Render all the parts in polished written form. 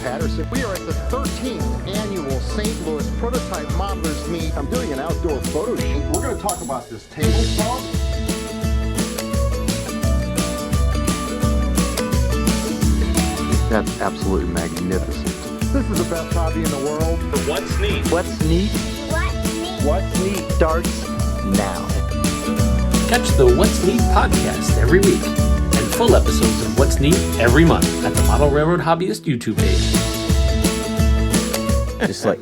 Patterson. We are at the 13th annual St. Louis Prototype Modelers Meet. I'm doing an outdoor photo shoot. We're going to talk about this table saw. That's absolutely magnificent. This is the best hobby in the world. What's neat? What's neat? What's neat? What's neat starts now. Catch the What's Neat podcast every week and full episodes of What's Neat every month at the Model Railroad Hobbyist YouTube page. Just like,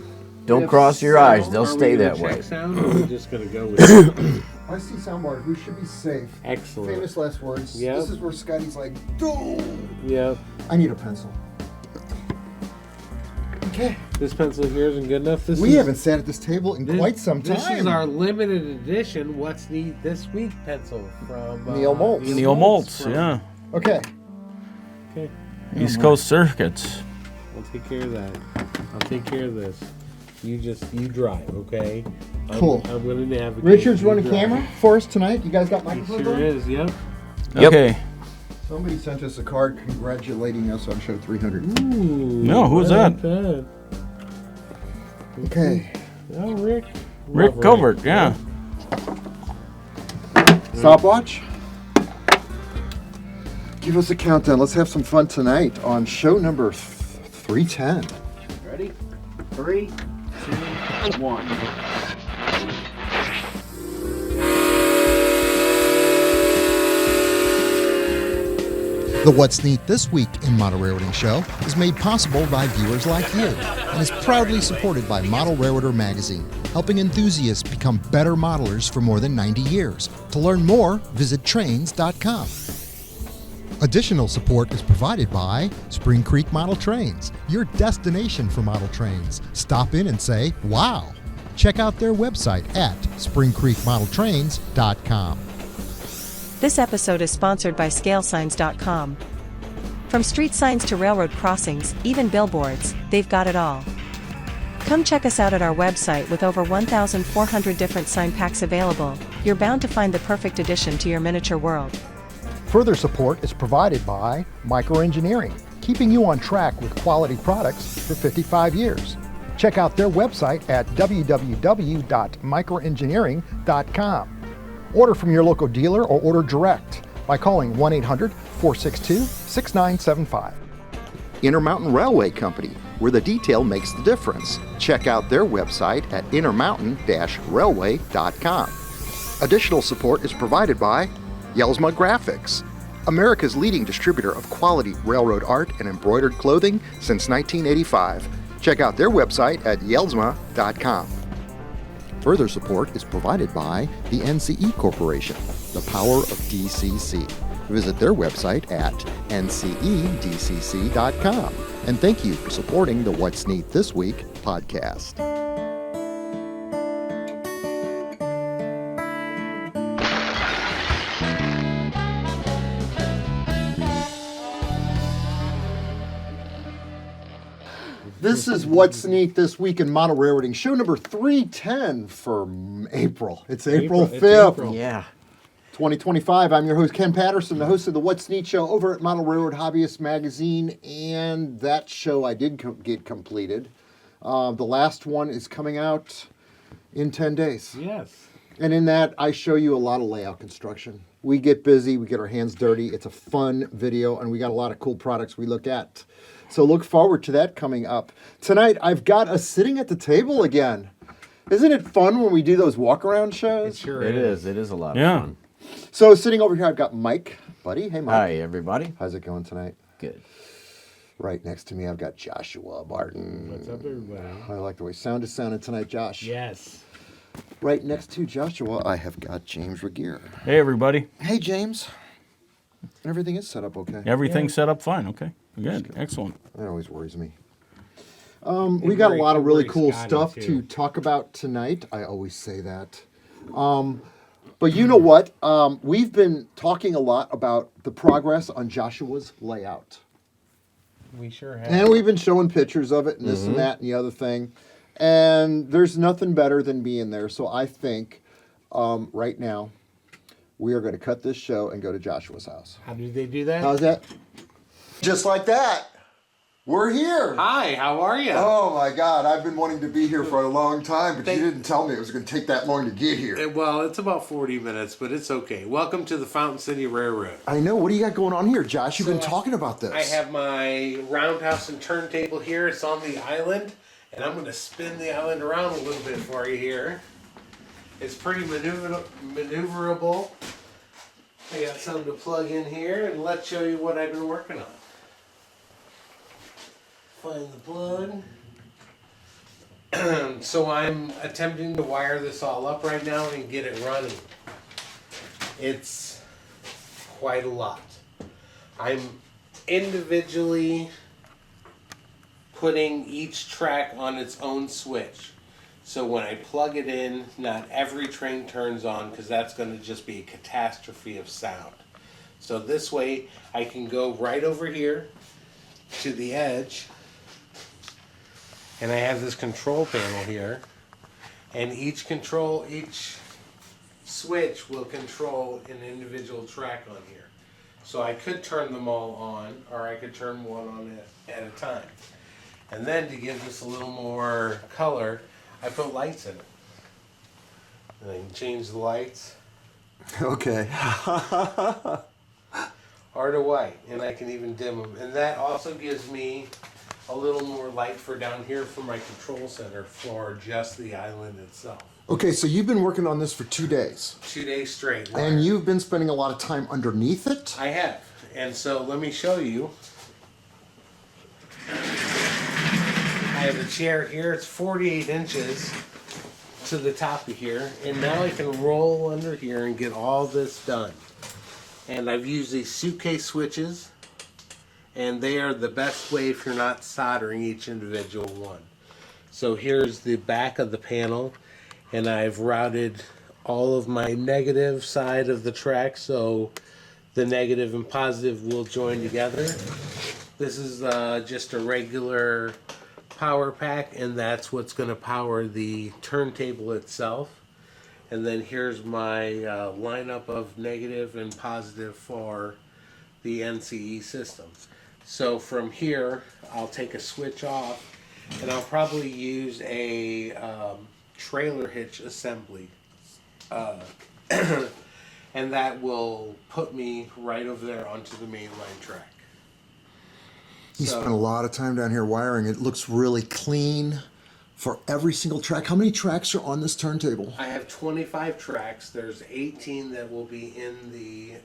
don't cross your eyes; they'll stay that way. Sound, or are we just gonna go with it? I see soundboard. We should be safe. Excellent. Famous last words. Yep. This is where Scotty's like, boom. Yep. I need a pencil. Okay. This pencil here isn't good enough. We haven't sat at this table in quite some time. This is our limited edition What's Neat This Week pencil from Neil Moltz. Neil Moltz, yeah. Okay. Okay. East Coast Circuits. I'll take care of that. I'll take care of this. You drive, okay? Cool. I'm gonna navigate. Richard's You running drive. camera for us tonight. You guys got He microphones sure on? is, yep. Okay. Somebody sent us a card congratulating us on show 300. Ooh. No, who's I that? like that? Okay. Oh, Rick. Rick Love Covert, yeah. Stopwatch. Give us a countdown. Let's have some fun tonight on show number 310. Ready? 3, 2, 1. The What's Neat This Week in Model Railroading Show is made possible by viewers like you and is proudly supported by Model Railroader Magazine, helping enthusiasts become better modelers for more than 90 years. To learn more, visit trains.com. Additional support is provided by Spring Creek Model Trains, your destination for model trains. Stop in and say, wow. Check out their website at springcreekmodeltrains.com. This episode is sponsored by ScaleSigns.com. From street signs to railroad crossings, even billboards, they've got it all. Come check us out at our website with over 1,400 different sign packs available. You're bound to find the perfect addition to your miniature world. Further support is provided by Microengineering, keeping you on track with quality products for 55 years. Check out their website at www.microengineering.com. Order from your local dealer or order direct by calling 1-800-462-6975. Intermountain Railway Company, where the detail makes the difference. Check out their website at intermountain-railway.com. Additional support is provided by Yellsma Graphics, America's leading distributor of quality railroad art and embroidered clothing since 1985. Check out their website at yellsma.com. Further support is provided by the NCE Corporation, the power of DCC. Visit their website at ncedcc.com. And thank you for supporting the What's Neat This Week podcast. This is What's Neat This Week in Model Railroading, show number 310 for April. It's April 5th. Yeah. 2025. I'm your host, Ken Patterson, the host of the What's Neat show over at Model Railroad Hobbyist Magazine, and that show I did get completed. The last one is coming out in 10 days. Yes. And in that, I show you a lot of layout construction. We get busy, we get our hands dirty. It's a fun video, and we got a lot of cool products we look at. So look forward to that coming up. Tonight, I've got us sitting at the table again. Isn't it fun when we do those walk-around shows? It sure It is. is. It is a lot of Yeah. fun. So sitting over here, I've got Mike, buddy. Hey, Mike. Hi, everybody. How's it going tonight? Good. Right next to me, I've got Joshua Barton. What's up, everybody? I like the way sound is sounding tonight, Josh. Yes. Right next to Joshua, I have got James Regier. Hey, everybody. Hey, James. Everything is set up okay. Everything's set up fine. Okay. Good. Excellent. That always worries me. We got a lot of really cool Scotty, stuff too. to talk about tonight. I always say that. But you know what? We've been talking a lot about the progress on Joshua's layout. We sure have. And we've been showing pictures of it and this and that and the other thing. And there's nothing better than being there. So I think right now we are going to cut this show and go to Joshua's house. How do they do that? How's that? Just like that. We're here. Hi, how are you? Oh my God, I've been wanting to be here for a long time, but you didn't tell me it was going to take that long to get here. Well, it's about 40 minutes, but it's okay. Welcome to the Fountain City Railroad. I know. What do you got going on here, Josh? You've been talking about this. I have my roundhouse and turntable here. It's on the island, and I'm going to spin the island around a little bit for you here. It's pretty maneuverable. I got something to plug in here, and let's show you what I've been working on. Find the plug. So I'm attempting to wire this all up right now and get it running. It's quite a lot. I'm individually putting each track on its own switch. So when I plug it in, not every train turns on because that's going to just be a catastrophe of sound. So this way I can go right over here to the edge, and I have this control panel here, and each switch will control an individual track on here. So I could turn them all on, or I could turn one on at a time. And then to give this a little more color, I put lights in it. And I can change the lights. Okay. Or to white, and I can even dim them. And that also gives me a little more light for down here for my control center for just the island itself. Okay, so you've been working on this for 2 days. 2 days straight. And you've been spending a lot of time underneath it? I have. And so let me show you. I have a chair here. It's 48 inches to the top of here. And now I can roll under here and get all this done. And I've used these suitcase switches. And they are the best way if you're not soldering each individual one. So here's the back of the panel, and I've routed all of my negative side of the track so the negative and positive will join together. This is just a regular power pack, and that's what's going to power the turntable itself. And then here's my lineup of negative and positive for the NCE system. So from here, I'll take a switch off, and I'll probably use a trailer hitch assembly. And that will put me right over there onto the mainline track. You spent a lot of time down here wiring. It looks really clean for every single track. How many tracks are on this turntable? I have 25 tracks. There's 18 that will be in the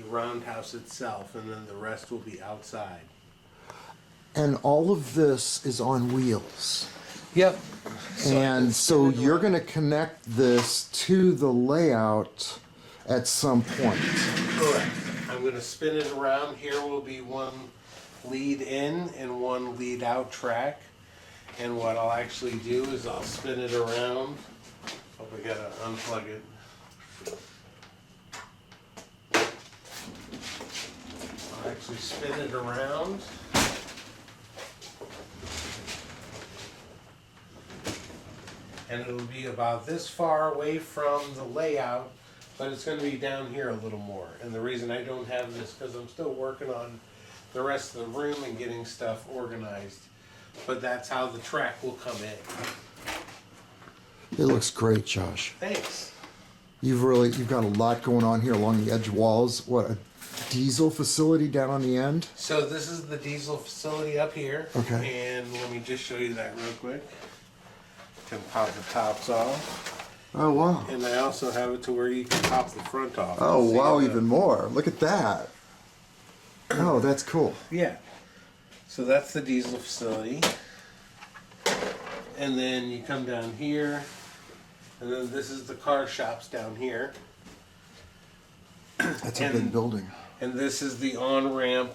roundhouse itself, and then the rest will be outside. And all of this is on wheels. Yep. So you're going to connect this to the layout at some point. Correct. I'm going to spin it around. Here will be one lead in and one lead out track. And what I'll actually do is I'll spin it around. Oh, we got to unplug it. I'll actually spin it around. And it'll be about this far away from the layout, but it's going to be down here a little more. And the reason I don't have this because I'm still working on the rest of the room and getting stuff organized. But that's how the track will come in. It looks great, Josh. Thanks. You've got a lot going on here along the edge walls. What, a diesel facility down on the end? So this is the diesel facility up here. Okay. And let me just show you that real quick. Can pop the tops off. Oh, wow. And I also have it to where you can pop the front off. Oh, See wow, the- even more. Look at that. Oh, that's cool. Yeah. So that's the diesel facility. And then you come down here. And then this is the car shops down here. That's a big building. And this is the on-ramp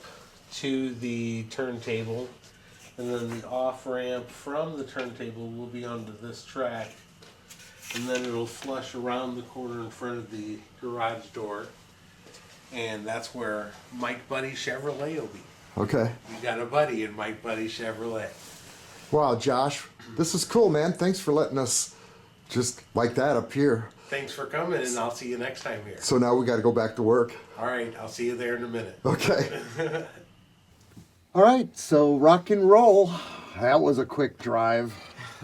to the turntable. And then the off-ramp from the turntable will be onto this track. And then it'll flush around the corner in front of the garage door. And that's where Mike Buddy Chevrolet will be. Okay. You got a buddy in Mike Buddy Chevrolet. Wow, Josh, this is cool, man. Thanks for letting us just like that up here. Thanks for coming, and I'll see you next time here. So now we got to go back to work. All right, I'll see you there in a minute. Okay. All right, so rock and roll. That was a quick drive.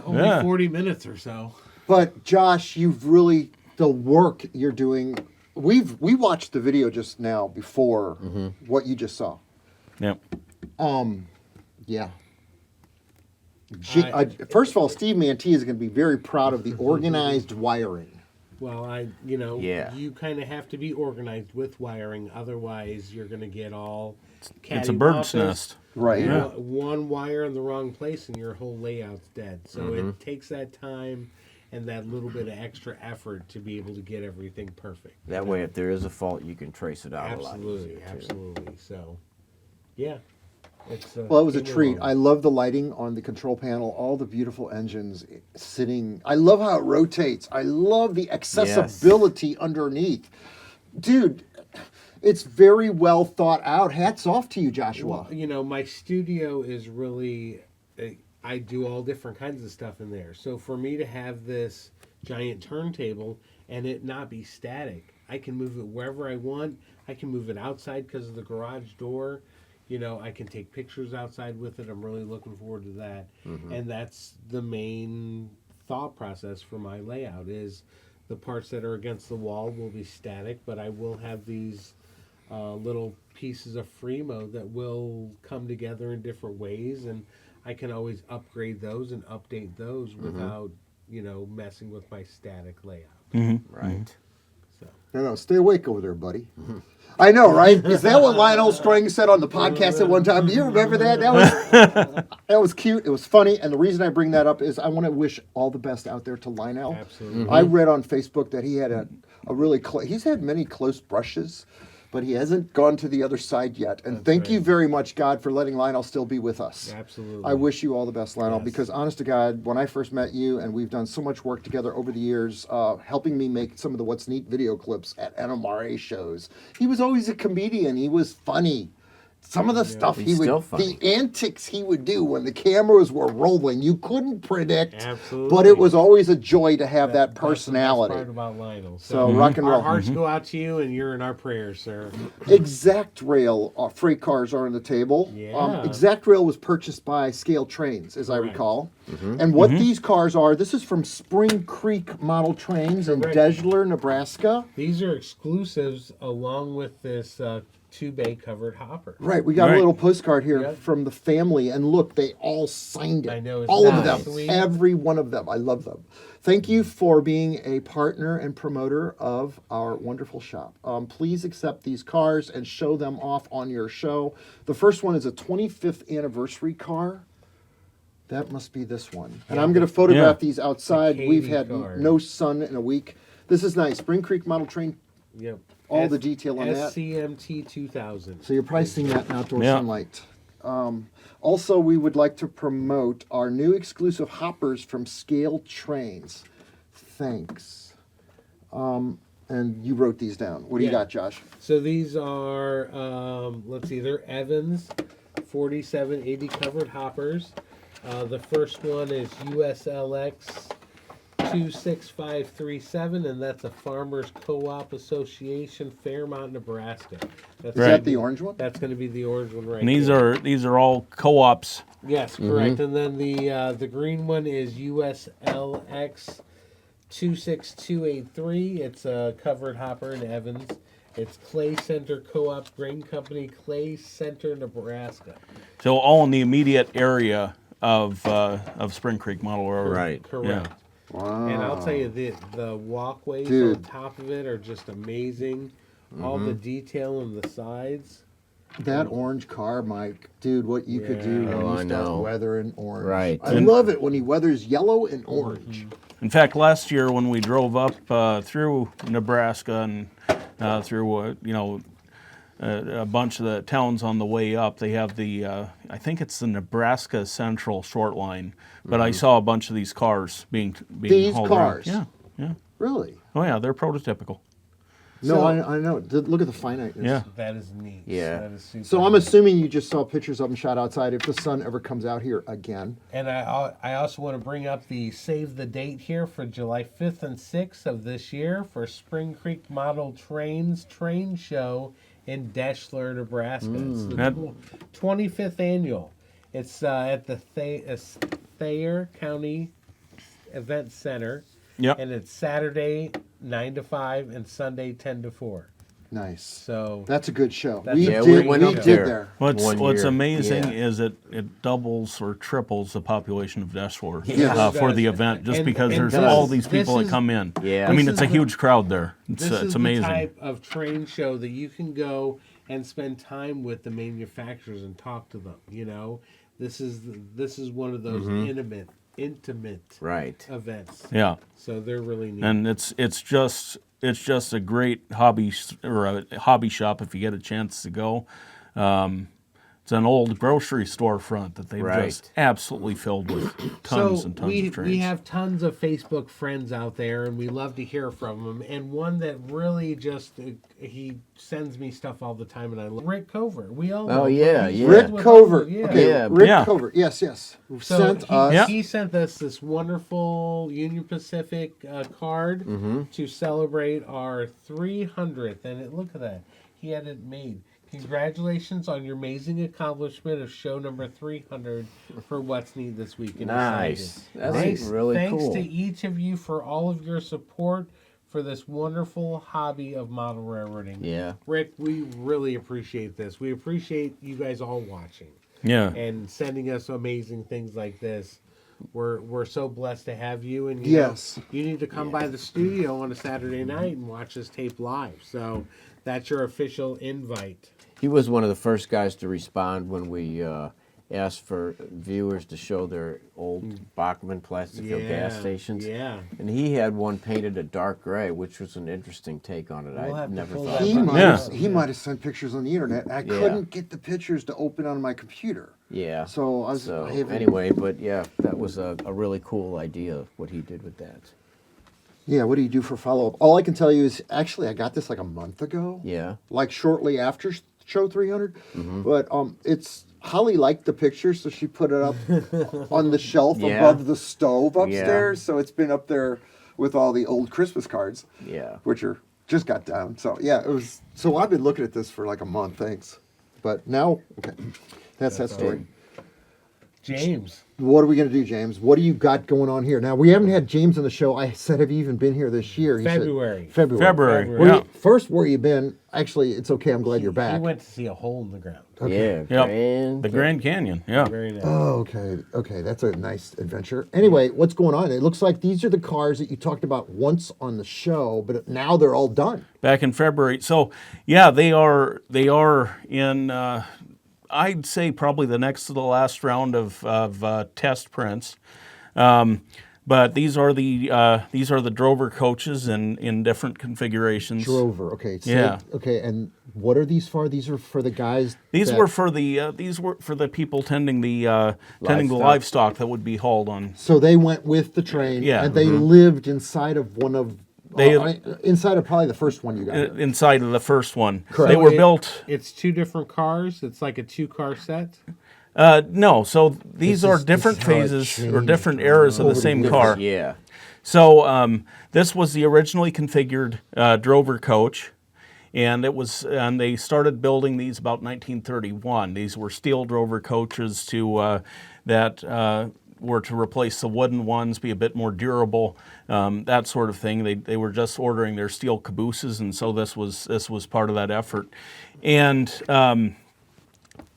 Only 40 minutes or so. But Josh, you've really, the work you're doing, we watched the video just now before what you just saw. Yep. Yeah. First of all, Steve Mantee is going to be very proud of the organized wiring. Well, you kind of have to be organized with wiring. Otherwise, you're going to get all It's a bird's nest. Right. Yeah. One wire in the wrong place and your whole layout's dead. So it takes that time and that little bit of extra effort to be able to get everything perfect. That way, if there is a fault, you can trace it out a lot easier. Absolutely. So, yeah. Well, it was a treat. I love the lighting on the control panel, all the beautiful engines sitting. I love how it rotates. I love the accessibility underneath. Dude, it's very well thought out. Hats off to you, Joshua. Well, my studio is really, I do all different kinds of stuff in there. So for me to have this giant turntable and it not be static, I can move it wherever I want. I can move it outside because of the garage door. I can take pictures outside with it. I'm really looking forward to that. And that's the main thought process for my layout is the parts that are against the wall will be static, but I will have these little pieces of Fremo that will come together in different ways, and I can always upgrade those and update those without, messing with my static layout. Right. So. No, stay awake over there, buddy. I know, right? Is that what Lionel String said on the podcast at one time? Do you remember that? That was cute. It was funny. And the reason I bring that up is I want to wish all the best out there to Lionel. Absolutely. I read on Facebook that he had a really he's had many close brushes, but he hasn't gone to the other side yet. And thank you very much, God, for letting Lionel still be with us. Absolutely. I wish you all the best, Lionel, because honest to God, when I first met you, and we've done so much work together over the years, helping me make some of the What's Neat video clips at NMRA shows, he was always a comedian. He was funny. Some of the stuff the antics he would do when the cameras were rolling, you couldn't predict. Absolutely. But it was always a joy to have that personality. That's the best part about Lionel. So rock and roll. Our hearts go out to you, and you're in our prayers, sir. Exact Rail freight cars are on the table. Yeah. Exact Rail was purchased by Scale Trains, as I recall. And what these cars are, this is from Spring Creek Model Trains in Deshler, Nebraska. These are exclusives along with this 2-bay covered hopper. Right, we got a little postcard here from the family, and look, they all signed it. I know, all nice. of them, Sweet. every one of them. I love them. Thank you for being a partner and promoter of our wonderful shop. Please accept these cars and show them off on your show. The first one is a 25th anniversary car. That must be this one. And I'm going to photograph these outside. We've had no sun in a week. This is nice. Spring Creek Model Train. Yep. All the detail on that. SCMT 2000. So you're probably seeing that in outdoor sunlight. Also, we would like to promote our new exclusive hoppers from Scale Trains. Thanks. And you wrote these down. What do you got, Josh? So these are, let's see, they're Evans 4780 covered hoppers. The first one is USLX 26537, and that's a Farmers Co-op Association, Fairmont, Nebraska. Is that the orange one? That's going to be the orange one, right? And these are all co-ops. Yes, correct. And then the green one is USLX 26283. It's a covered hopper in Evans. It's Clay Center Co-op Grain Company, Clay Center, Nebraska. So all in the immediate area of Spring Creek Model Railroad. Right. Correct. Yeah. Wow. And I'll tell you, the walkways on top of it are just amazing. All the detail on the sides. That orange car, Mike, dude, what you could do when you start weathering orange. Right. I love it when he weathers yellow and orange. In fact, last year when we drove up through Nebraska and through a bunch of the towns on the way up, they have the I think it's the Nebraska Central Short Line, but I saw a bunch of these cars being These hauled cars? around. Yeah. Really? Oh yeah, they're prototypical. No, I know. Look at the finiteness. Yeah. That is neat. Yeah. That is super So I'm neat. assuming you just saw pictures of them shot outside if the sun ever comes out here again. And I also want to bring up the save the date here for July 5th and 6th of this year for Spring Creek Model Trains Train Show in Deschler, Nebraska. It's the 25th annual. It's at the Thayer County Event Center. Yep. And it's Saturday 9 to 5 and Sunday 10 to 4. Nice. So That's a good show. That's We a did. went We up did there. there. What's One year. amazing Yeah. is it doubles or triples the population of Deschler Yes. for the event, just And- because and there's this- all these people this that come in. Yeah. I mean, This it's a is the- huge crowd there. this It's is amazing. the type of train show that you can go and spend time with the manufacturers and talk to them. You know, this is one of those intimate Right. events. Yeah. So they're really neat. And it's just a great hobby or a hobby shop if you get a chance to go. It's an old grocery store front that they've Right. just absolutely filled with tons and tons of trains. we have tons of Facebook friends out there, and we love to hear from them. And one that really just he sends me stuff all the time, and I love Rick Covert. We all know yeah, He's yeah. friends Rick with Covert. all- Okay, Yeah. Rick Yeah. Covert. Yes, yes. So Sent us. he sent us this wonderful Union Pacific card to celebrate our 300th, and look at that. He had it made. Congratulations on your amazing accomplishment of show number 300 for What's Neat this week. And Nice. excited. That's really thanks cool. to each of you for all of your support for this wonderful hobby of model railroading. Yeah. Rick, we really appreciate this. We appreciate you guys all watching Yeah. and sending us amazing things like this. We're so blessed to have you, and Yes. you need to come by the studio on a Saturday night and watch us tape live. So that's your official invite. He was one of the first guys to respond when we asked for viewers to show their old Bachman plastic gas stations. Yeah. And he had one painted a dark gray, which was an interesting take on it. We'll I have to never pull thought that He about might, Yeah. have, he might have sent pictures on the internet. I couldn't get the pictures to open on my computer. Yeah. So I was So I haven't- anyway, but yeah, that was a really cool idea, what he did with that. Yeah, what do you do for follow up? All I can tell you is actually I got this like a month ago. Yeah. Like shortly after show 300. Mm-hmm. But it's Holly liked the picture, so she put it up on the shelf Yeah. above the stove upstairs. So it's been up there with all the old Christmas cards, Yeah. which are just got down. So yeah, it was. So I've been looking at this for like a month. Thanks. But now, okay, that's that story. James. What are we going to do, James? What do you got going on here? Now, we haven't had James on the show. I said, have you even been here this year? He said, February. February. February. Yeah. First, where you been? Actually, it's okay. I'm glad you're He back. went to see a hole in the ground. Yeah. Yep. The Grand Canyon. Yeah. Very nice. Oh, okay. Okay, that's a nice adventure. Anyway, what's going on? It looks like these are the cars that you talked about once on the show, but now they're all done. Back in February. So yeah, they are in. I'd say probably the next to the last round of test prints. But these are the Drover coaches in different configurations. Drover. Okay. So Yeah. Okay, and what are these for? These are for the guys. These that- were for the people tending the livestock that would be hauled on. So they went with the train. Yeah. And they lived inside of one of. They- inside of probably the first one you got. Inside of the first one. Correct. They were So built. It's two different cars. It's like a 2-car set. No, so these are different this is how it phases or changed different eras of the over the same years. car. Yeah. So this was the originally configured Drover coach, and they started building these about 1931. These were steel Drover coaches that were to replace the wooden ones, be a bit more durable, that sort of thing. They were just ordering their steel cabooses, and so this was part of that effort. And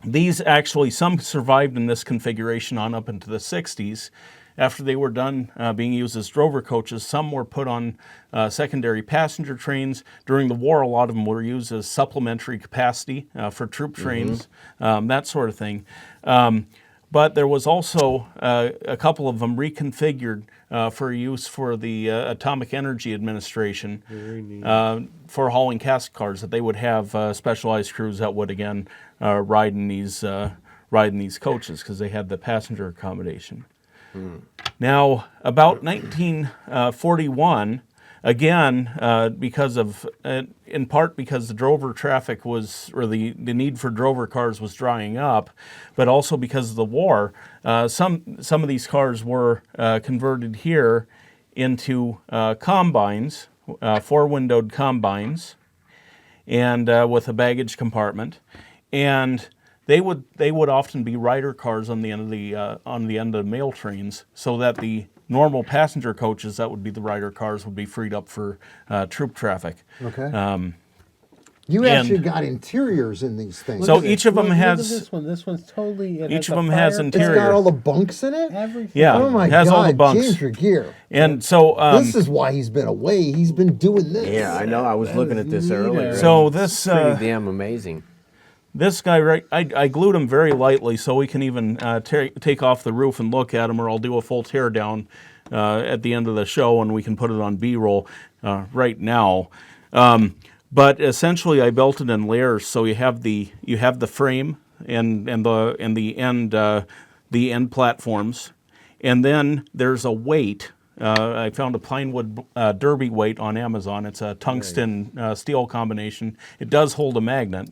these actually, some survived in this configuration on up into the 60s. After they were done being used as Drover coaches, some were put on secondary passenger trains. During the war, a lot of them were used as supplementary capacity for troop trains, that sort of thing. But there was also a couple of them reconfigured for use for the Atomic Energy Administration for hauling casket cars, that they would have specialized crews that would, again, ride in these coaches because they had the passenger accommodation. Now, about 1941, again, in part because the drover traffic was, or the need for drover cars was drying up, but also because of the war, some of these cars were converted here into combines, four-windowed combines, and with a baggage compartment, and they would often be rider cars on the end of the mail trains, so that the normal passenger coaches, that would be the rider cars, would be freed up for troop traffic. Okay. You actually got interiors in these things. So each of them Look at has. this one. This one's totally. Each of them has interior. It's got all the bunks in it? Everything. Yeah, Oh my it has God, all the bunks. James Regier. And so This is why he's been away. He's been doing this. Yeah, I know. I was looking at this earlier. So this Pretty damn amazing. this guy, right? I glued him very lightly, so we can even take off the roof and look at him, or I'll do a full tear down at the end of the show, and we can put it on B-roll right now. But essentially, I built it in layers. So you have the frame and the end platforms, and then there's a weight. I found a plywood derby weight on Amazon. It's a tungsten steel combination. It does hold a magnet,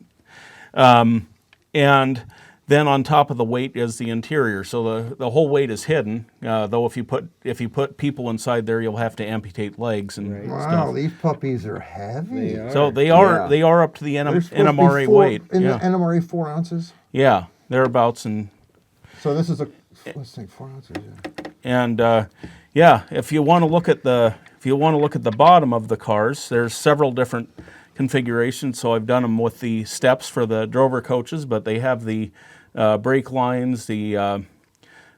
and then on top of the weight is the interior. So the whole weight is hidden. Though if you put people inside there, you'll have to amputate legs and Wow, stuff. these puppies are heavy. So they are up to the They're supposed to be NMRA weight. In Yeah. the NMRA 4 ounces. Yeah, thereabouts. And So this is let's think 4 ounces. Yeah. If you want to look at the bottom of the cars, there's several different configurations. So I've done them with the steps for the drover coaches, but they have the brake lines, the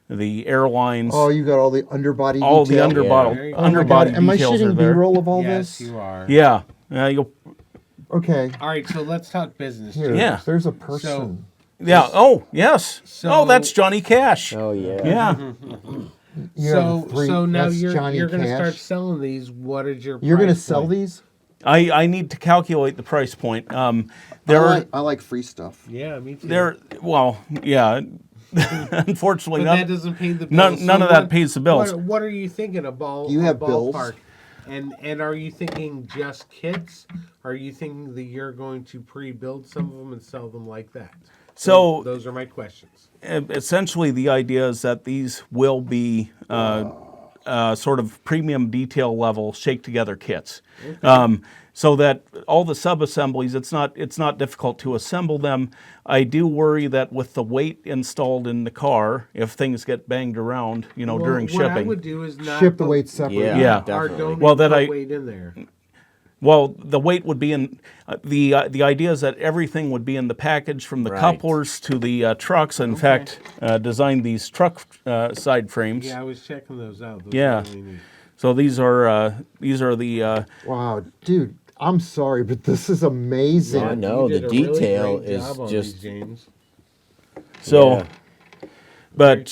air lines. Oh, you got all the underbody all the detail. underbody Oh my God, am I details are shooting there. B-roll of all Yes, this? you are. Yeah. You'll. Okay. All right, so let's talk business. Here, Yeah. there's a person. Yeah. Oh, yes. So- that's Johnny Cash. Oh yeah. Yeah. You have So now that's Johnny you're going to Cash. start selling these. What is your? You're going to price sell point? these? I need to calculate the price point. There are I like free stuff. Yeah, me too. yeah. Unfortunately, But that doesn't pay the bills. none of that pays the bills. What are you thinking about? You have bills? ballpark? And are you thinking just kits? Are you thinking that you're going to pre-build some of them and sell them like that? So those are my questions. essentially, the idea is that these will be sort of premium detail level shake together kits, so that all the sub assemblies, it's not difficult to assemble them. I do worry that with the weight installed in the car, if things get banged around, during what I shipping. would do is not Ship the put- weight separately. Yeah. or definitely. don't Well, even that put weight in there. Well, the weight would be in the idea is that everything would be in the package, from the Right. couplers to the trucks. In fact, designed these truck side frames. Yeah, I was checking those out. Those Yeah. are really neat. So these are the Wow, dude, I'm sorry, but this is amazing. I know You the did a really detail great is job on just. these, James. so. Yeah. But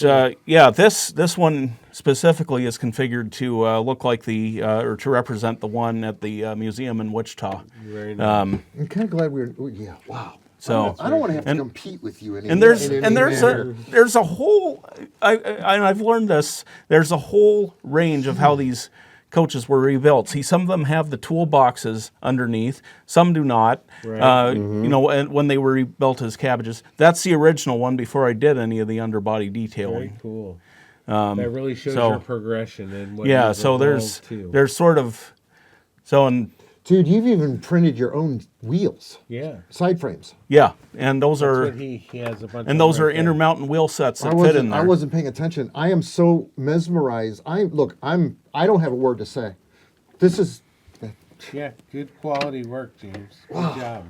this one specifically is configured to look like or to represent the one at the museum in Wichita. Very nice. I'm kind of glad yeah, wow. So I don't want to have to And- compete with you in and any there's manner. a whole I've learned this. There's a whole range of how these coaches were rebuilt. See, some of them have the toolboxes underneath, some do not. Right. And when they were rebuilt as cabbages, that's the original one before I did any of the underbody Very detailing. cool. That really shows so- your progression and what Yeah, you've so evolved to. there's sort of and Dude, you've even printed your own wheels, Yeah. side frames. yeah, and those That's are what he has a bunch and of those right are there. intermountain wheel sets I that fit in wasn't, there. I wasn't paying attention. I am so mesmerized. I don't have a word to say. This is Yeah, good quality work, James. Good job.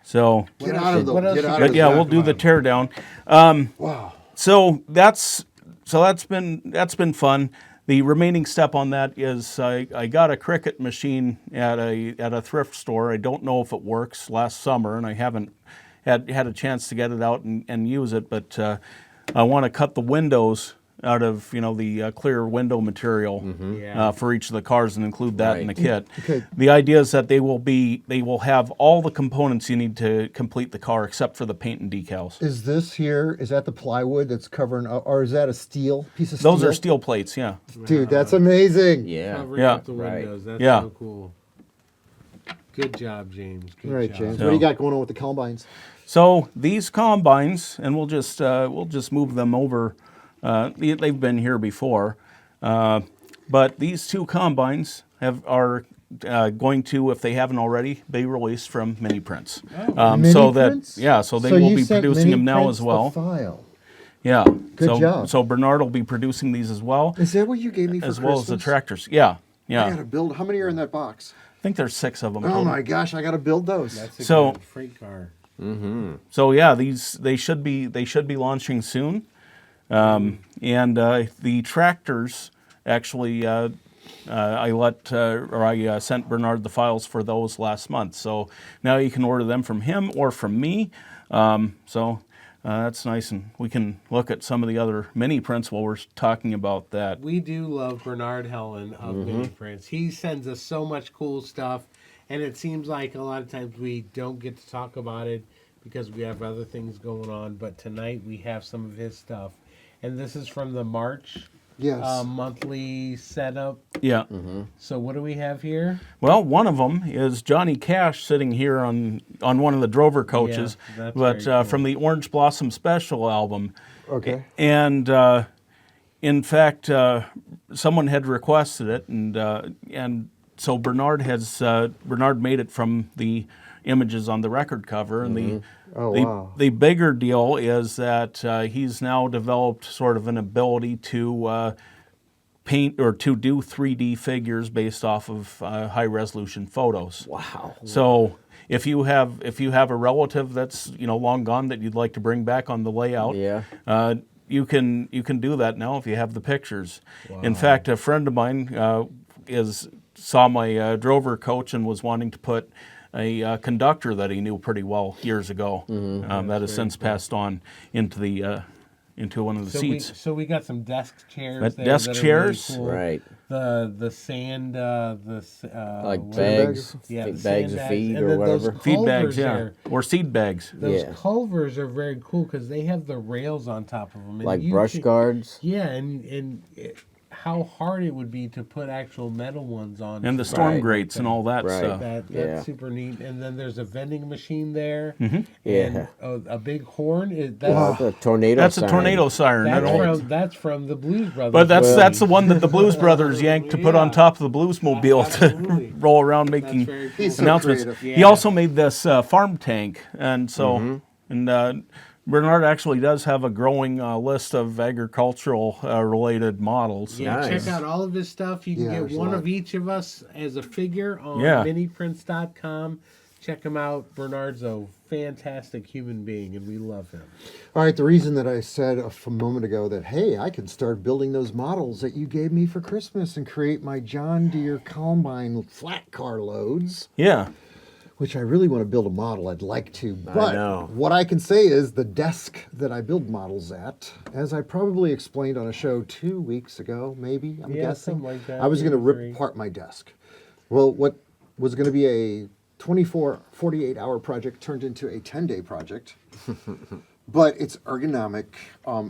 So, Get out of the. What else Get you out got? of but the yeah, back we'll of do my- the tear down. wow. So that's been fun. The remaining step on that is I got a Cricut machine at a thrift store. I don't know if it works, last summer, and I haven't had a chance to get it out and use it. But I want to cut the windows out of the clear window material Yeah. for each of the cars and include that in the Right. kit. Okay. The idea is that they will have all the components you need to complete the car except for the paint and decals. Is that the plywood that's covering, or is that a piece of steel? Those are steel plates, yeah. Dude, that's amazing. Yeah. Covering Yeah. up the Right. windows. That's Yeah. so cool. Good job, James. Good All right, job. James. So- What do you got going on with the combines? So these combines, and we'll just move them over. They've been here before, but these two combines are going to, if they haven't already, be released from mini prints. Mini so that prints? so they So will you be sent producing mini them now prints as well. the file. Yeah. Good job. So Bernard will be producing these as well, Is that what you gave me for as Christmas? well as the tractors. Yeah. Yeah. I gotta build. How many are in that box? I think there's 6 of them. Oh total. my gosh, I gotta build those. That's a So- good freight car. So yeah, they should be launching soon, and the tractors actually I sent Bernard the files for those last month. So now you can order them from him or from me. That's nice, and we can look at some of the other mini prints while we're talking about that. We do love Bernard Helen of Mini Prints. He sends us so much cool stuff, and it seems like a lot of times we don't get to talk about it because we have other things going on. But tonight we have some of his stuff, and this is from the March Yes. monthly setup. Yeah. So what do we have here? Well, one of them is Johnny Cash sitting here on one of the Drover coaches, Yeah, that's but very cool. from the Orange Blossom Special album. Okay. And in fact, someone had requested it, and so Bernard made it from the images on the record cover, and Oh, wow. the bigger deal is that he's now developed sort of an ability to paint or to do 3D figures based off of high resolution photos. Wow. So if you have a relative that's long gone that you'd like to bring back on the layout, Yeah. you can do that now if you have the pictures. In fact, a friend of mine saw my Drover coach and was wanting to put a conductor that he knew pretty well years ago. That has since passed on into one of the seats. So we got some desk chairs. But there desk that are chairs? really cool. Right. The sand Like what- bags, Yeah, the bags sand of feed and or then those whatever. Feed bags, culvers yeah, there. or seed bags. Those Yeah. culvers are very cool because they have the rails on top of them. And Like you brush can- guards. Yeah, how hard it would be to put actual metal ones on. And the storm Right. grates and all that Right. stuff. That's Yeah. super neat. And then there's a vending machine there. Mm-hmm. And Yeah. a big horn. The tornado That's a sign. tornado siren. That's from the Blues Brothers. But Well- that's the one that the Blues Brothers yanked to put on Yeah. top of the Bluesmobile to Absolutely. roll around making very cool. He's so announcements. creative. He Yeah. also made this farm tank, and so Bernard actually does have a growing list of agricultural related models. Yeah, Nice. check out all of his stuff. You can Yeah, get there's a one lot. of each of us as a figure on Yeah. miniprints.com. Check him out. Bernard's a fantastic human being, and we love him. All right, the reason that I said a moment ago that, hey, I can start building those models that you gave me for Christmas and create my John Deere Combine flat car loads, Yeah. which I really want to build a model. I'd like to. But know. what I can say is the desk that I build models at, as I probably explained on a show 2 weeks ago, maybe, I'm Yeah, guessing, something like that, I was going to maybe rip 3. apart my desk. Well, what was going to be a 48-hour project turned into a 10-day project. But it's ergonomic.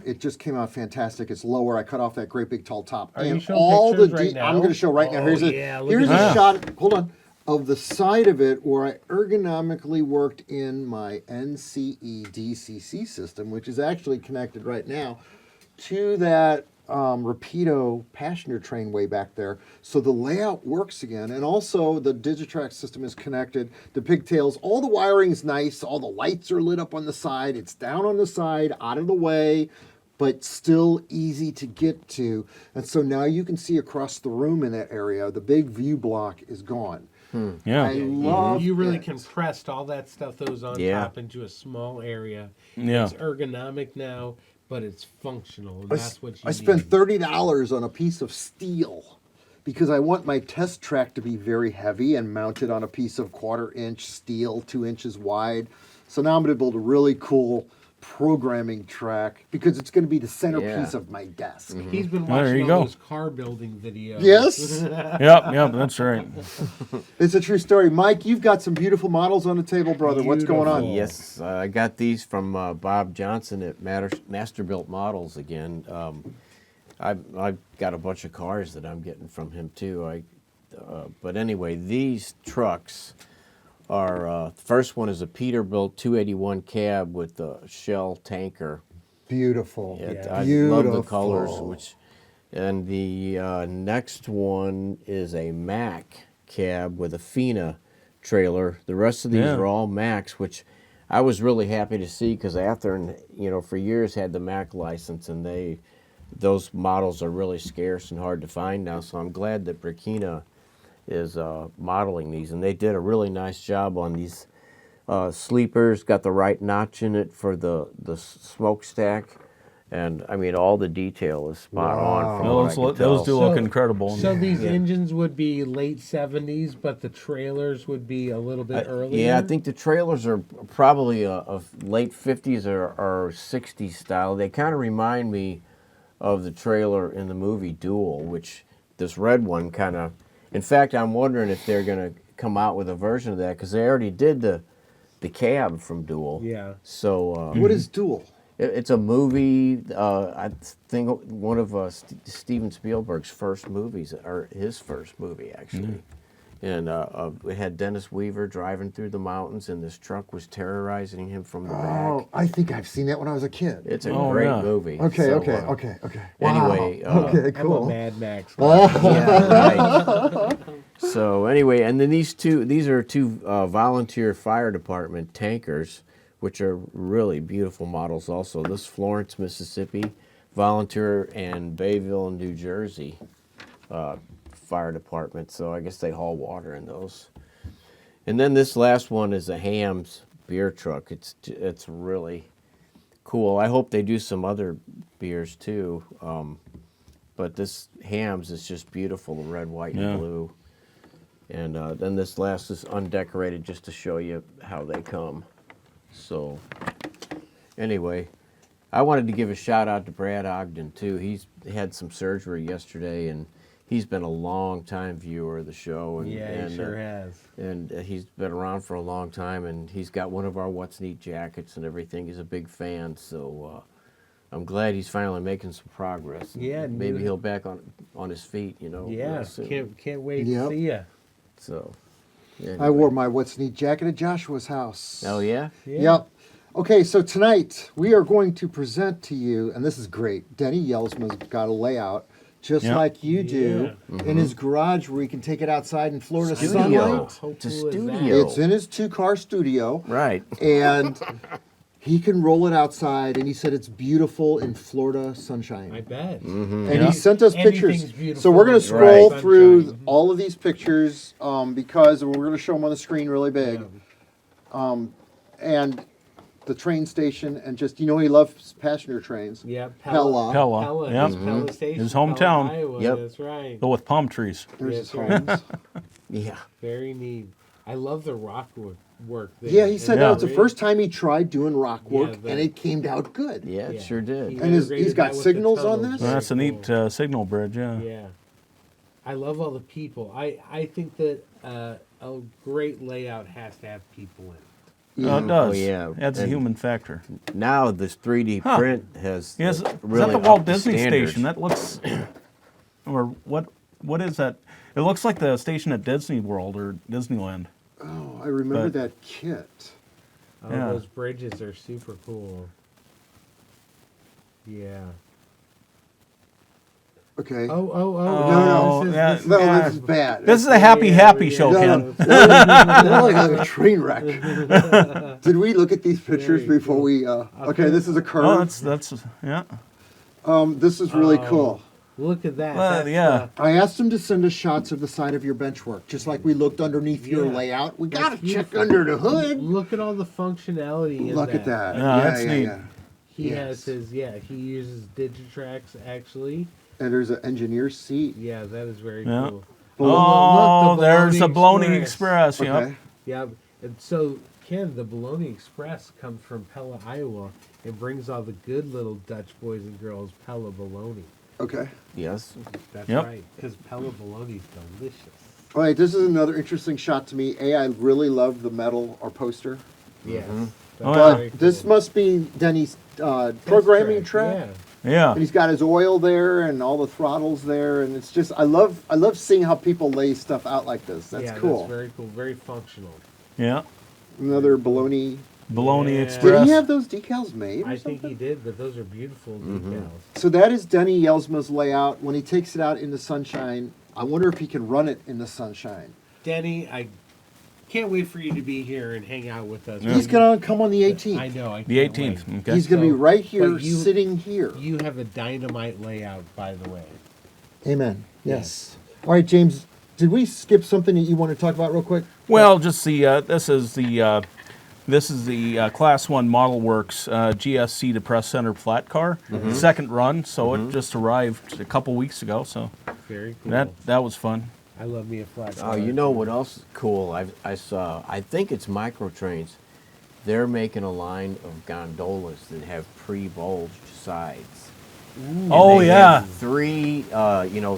It just came out fantastic. It's lower. I cut off that great big tall top. Are you And showing all the pictures right now? I'm going to show right now. Oh, Here's yeah, look here's at a that. shot. Hold on. Of the side of it where I ergonomically worked in my NCE DCC system, which is actually connected right now to that Rapido passenger train way back there. So the layout works again. And also the Digitrax system is connected. The pigtails, all the wiring's nice. All the lights are lit up on the side. It's down on the side, out of the way, but still easy to get to. And so now you can see across the room in that area. The big view block is gone. Yeah. I love You really it. compressed all that stuff that was on Yeah. top into a small area. Yeah. It's ergonomic now, but it's functional, and that's what you I spent need. $30 on a piece of steel because I want my test track to be very heavy and mounted on a piece of 1/4 inch steel, 2 inches wide. So now I'm going to build a really cool programming track because it's going to be the centerpiece Yeah. of my desk. He's been There watching you all go. those car building videos. Yes, Yep, that's right. it's a true story. Mike, you've got some beautiful models on the table, brother. What's going on? Beautiful. Yes, I got these from Bob Johnson at Masterbuilt Models again. I've got a bunch of cars that I'm getting from him too. But anyway, these trucks are, the first one is a Peterbilt 281 cab with a Shell tanker. Beautiful. I love the colors. And the next one is a Mack cab with a Fina trailer. The rest of these are all Macks, which I was really happy to see because Athearn, for years had the Mack license, and those models are really scarce and hard to find now. So I'm glad that Burkina is modeling these, and they did a really nice job on these sleepers. Got the right notch in it for the smokestack, and I mean all the detail is spot on. From what I can Those do tell. look incredible. So these engines would be late 70s, but the trailers would be a little bit earlier? Yeah, I think the trailers are probably of late 50s or 60s style. They kind of remind me of the trailer in the movie Duel, which this red one kind of... In fact, I'm wondering if they're going to come out with a version of that, because they already did the cab from Duel. Yeah. So What is Duel? it's a movie. I think one of Steven Spielberg's first movies, or his first movie actually. And it had Dennis Weaver driving through the mountains, and this truck was terrorizing him from the Oh, back. I think I've seen that when I was a kid. It's a great movie. Okay, So, okay. Anyway, Okay, I'm cool. a Mad Max. yeah, right. So anyway, and then these are two volunteer fire department tankers, which are really beautiful models also. This Florence, Mississippi, volunteer, and Bayville, New Jersey fire department. So I guess they haul water in those. And then this last one is a Hamm's beer truck. It's really cool. I hope they do some other beers too. But this Hamm's is just beautiful, the red, white, and blue. And then this last is undecorated, just to show you how they come. So anyway, I wanted to give a shout out to Brad Ogden too. He's had some surgery yesterday, and he's been a long time viewer of the show. And, He sure has. And he's been around for a long time, and he's got one of our What's Neat jackets and everything. He's a big fan, so I'm glad he's finally making some progress. Yeah, maybe he'll back on his feet, Yeah, real soon. can't wait Yep. to see ya. So, I wore my What's Neat jacket at Joshua's house. Oh yeah? Yep. Okay, so tonight we are going to present to you, and this is great. Denny Yellman's got a layout just like you do in his garage, where he can take it outside in Florida Studio. sunlight. It's a cool is that? studio. It's in his 2-car studio, Right. and he can roll it outside. And he said it's beautiful in Florida sunshine. I bet. And he sent us pictures. Anything's beautiful So we're going to in scroll sunshine. through all of these pictures because we're going to show them on the screen really big. And the train station, and just, he loves passenger trains. Yeah, Pella. Pella, Yep. his Pella Station, His Pella, hometown. Iowa, Yep. That's right. But with palm trees. There's Yes, his right. homes. Yeah. Very neat. I love the rock work there. Yeah, he said Yeah. that was the first time he tried doing rock work, Yeah, and it came out good. Yeah, it Yeah. sure did. He And he's integrated got that with the signals on tunnels. this? Well, that's a Very neat cool. signal bridge, Yeah. I love all the people. I think that a great layout has to have people in it. Oh, it does. Oh, yeah. Adds a And- human factor. Now this 3D print has Yes, really is that the Walt upped the Disney standards. Station? That looks, or what is that? It looks like the station at Disney World or Disneyland. Oh, I remember But- that kit. Oh, Yeah. those bridges are super cool. Yeah. Okay. Oh. No, This is, no, yeah. this is bad. This is a happy show, No, Ken. no, like a train wreck. Did we look at these pictures Very before we? Okay, this is a curve. Oh, that's yeah. This is really cool. Look at that. Well, That's, yeah. I asked him to send us shots of the side of your bench work, just like we looked underneath your Yeah. layout. We That's gotta check beautiful. under the hood. Look at all the functionality in Look at that. Yeah, that's neat. He Yes. has his, he uses Digitrax actually. And there's an engineer's seat. Yeah, that is very Yeah. cool. Oh, Look, the there's a Bologna Bologna Express. Express. Yep. Okay. Yeah, and so Ken, the Bologna Express comes from Pella, Iowa, and brings all the good little Dutch boys and girls Pella bologna. Okay. Yes. That's Yep. right, because Pella bologna is delicious. All right, this is another interesting shot to me. I really love the metal or poster. Yes. Oh, That's yeah. very This cool. must be Denny's programming track. Yeah. Yeah. And he's got his oil there and all the throttles there, and it's just I love seeing how people lay stuff out like this. That's cool. That's very cool. Very functional. Yeah. Another bologna. Bologna Yeah. Express. Did he have those decals made? Or I think something? he did, but those are beautiful decals. So that is Denny Yellman's layout. When he takes it out in the sunshine, I wonder if he can run it in the sunshine. Denny, I can't wait for you to be here and hang out with us. He's gonna come on the 18th. I know. I The can't 18th. wait. Okay. He's gonna be So, right here, but you- sitting here. You have a dynamite layout, by the way. Amen. Yes. All right, James. Did we skip something that you want to talk about real quick? Well, just the this is the Class 1 Model Works GSC depressed center flat car, second run. So it just arrived a couple weeks ago. So Very cool. that was fun. I love me a flat. Oh, you know what else is cool? I saw. I think it's Micro Trains. They're making a line of gondolas that have pre-bulged sides. And Oh they yeah, have 3,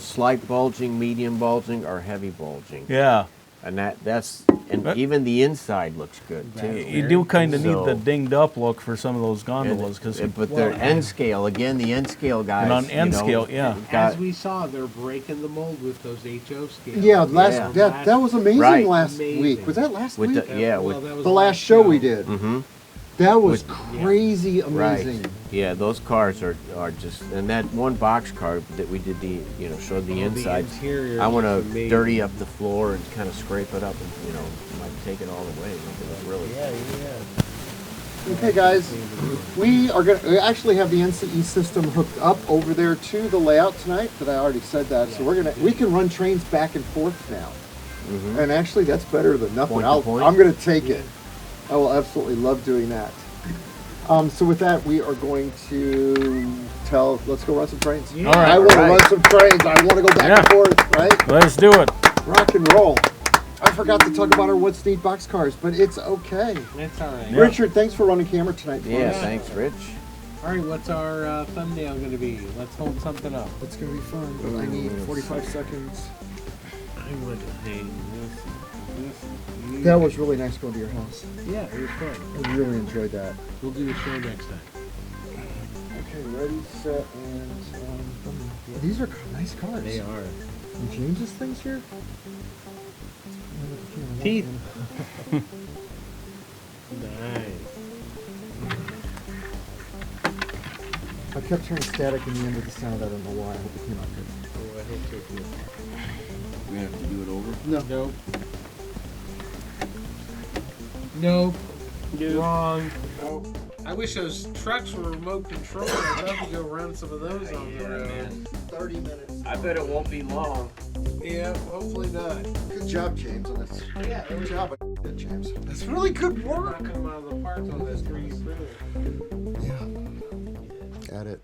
slight bulging, medium bulging, or heavy bulging. yeah. And that's But- even the inside looks good too. You do kind of need So- the dinged up look for some of those gondolas because But their end scale again. The end scale guys. And on end scale, yeah. got- As we saw, they're breaking the mold with those HO scales. Yeah, Yeah. that was amazing Right. last Amazing. week. Was that last With week? the- yeah, Well, with that was the last show we did. hmm That was With- crazy amazing. Right. Yeah, those cars are just, and that one box car that we did showed the Oh, the inside. interior I is want to amazing. dirty up the floor and kind of scrape it up and might take it all away. It was really. Yeah. Okay, guys, we actually have the NCE system hooked up over there to the layout tonight. But I already said that, so we can run trains back and forth now. And actually, that's better than nothing. Point to point? I'm going to take it. I will absolutely love doing that. So with that, we are going to let's go run some trains. Yeah. All right. I want to All right. run some trains. I want to go back and Yeah. forth, right? let's do it. Rock and roll. I forgot to talk about our What's Neat box cars, but it's okay. That's all right. Yeah. Richard, thanks for running camera tonight. for Yeah, us. thanks, Rich. All right, what's our thumbnail going to be? Let's hold something up. It's going to be fun, but I need 45 seconds. I want to hang this. That was really nice going to your house. Yeah, it was fun. I really enjoyed that. We'll do the show next time. Okay, ready, set, and these are nice cars. They are. And James's things here? Teeth. Nice. I kept hearing static in the end of the sound. I don't know why. I hope it came out good. Oh, I hope so too. We have to do it over. Nope. Nope. Wrong. I wish those trucks were remote control. I'd love to go run some of those on the road. 30 minutes. I bet it won't be long. Yeah, hopefully not. Good job, James, on this. Yeah, Good job, James. That's really good work. Knocking them out of the park on this 3D printer. Yeah. Got it.